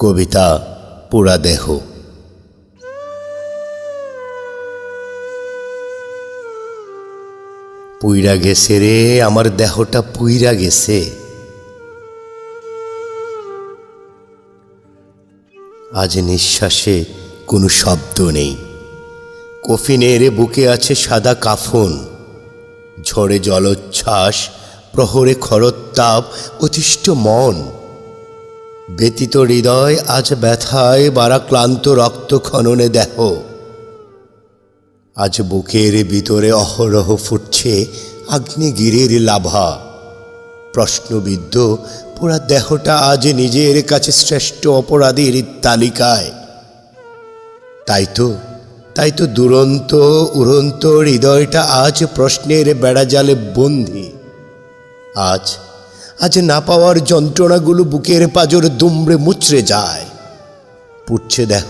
কবিতা পোড়া দেহ। পুইরা গেছে রে আমার দেহটা, পুইরা গেছে। আজ নিঃশ্বাসে কোনো শব্দ নেই। কফিনের বুকে আছে সাদা কাফন। ঝড়ে জলোচ্ছ্বাস, প্রহরে খরতাপ, অতিষ্ঠ মন। ব্যতীত হৃদয় আজ ব্যথায় বারা ক্লান্ত রক্ত খননে দেহ। আজ বুকের ভিতরে অহরহ ফুটছে আগ্নেয়গিরির লাভা। প্রশ্নবিদ্ধ পুরা দেহটা আজ নিজের কাছে শ্রেষ্ঠ অপরাধীর তালিকায়। তাই তো দুরন্ত উড়ন্ত হৃদয়টা আজ প্রশ্নের বেড়াজালে বন্দী। আজ না পাওয়ার যন্ত্রণাগুলো বুকের পাঁজর দুমড়ে মুচড়ে যায়। পুড়ছে দেহ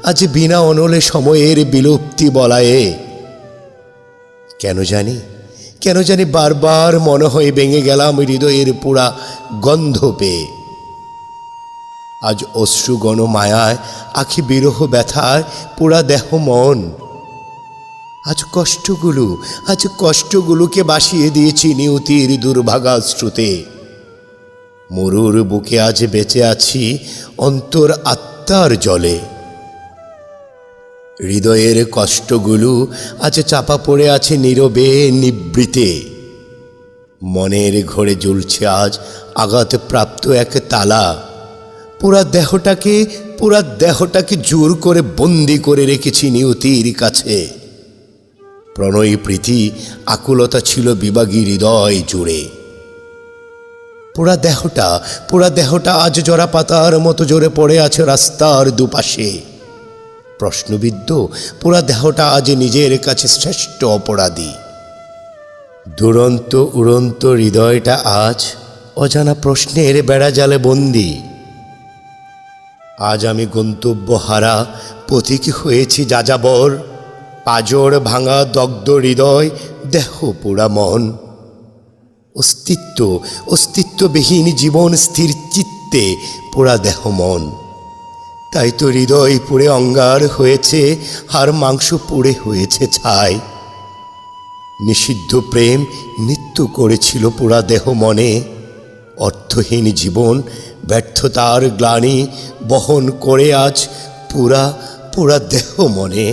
আজ বিনা অনলে সময়ের বিলুপ্তি বলায়ে। কেন জানি বারবার মনে হয় ভেঙে গেলাম হৃদয়ের পোড়া গন্ধ পেয়ে। আজ অশ্রুগণ মায়ায়, আখি বিরহ ব্যথায় পোড়া দেহ মন। আজ কষ্টগুলোকে বাসিয়ে দিয়েছি নিয়তির দুর্ভাগা স্রোতে। মরুর বুকে আজ বেঁচে আছি অন্তর আত্মার জলে। হৃদয়ের কষ্টগুলো আজ চাপা পড়ে আছে নীরবে নিবৃতে। মনের ঘরে জ্বলছে আজ আঘাতপ্রাপ্ত এক তালা। পুরা দেহটাকে জোর করে বন্দি করে রেখেছি নিয়তির কাছে। প্রণয়ী প্রীতি আকুলতা ছিল বিভাগী হৃদয় জুড়ে। পোড়া দেহটা আজ জরা পাতার মতো জোরে পড়ে আছে রাস্তার দুপাশে। প্রশ্নবিদ্ধ পোড়া দেহটা আজ নিজের কাছে শ্রেষ্ঠ অপরাধী। দুরন্ত উড়ন্ত হৃদয়টা আজ অজানা প্রশ্নের বেড়াজালে বন্দী। আজ আমি গন্তব্যহারা পথিক হয়েছি যাযাবর। পাঁজর ভাঙা দগ্ধ হৃদয়, দেহ পোড়া মন। অস্তিত্ববিহীন জীবন স্থির চিত্তে পোড়া দেহ মন। তাই তো হৃদয় পুড়ে অঙ্গার হয়েছে, হাড় মাংস পুড়ে হয়েছে ছাই। নিষিদ্ধ প্রেম মৃত্যু করেছিল পোড়া দেহ মনে। অর্থহীন জীবন ব্যর্থতার গ্লানি বহন করে আজ পোড়া দেহ মনে।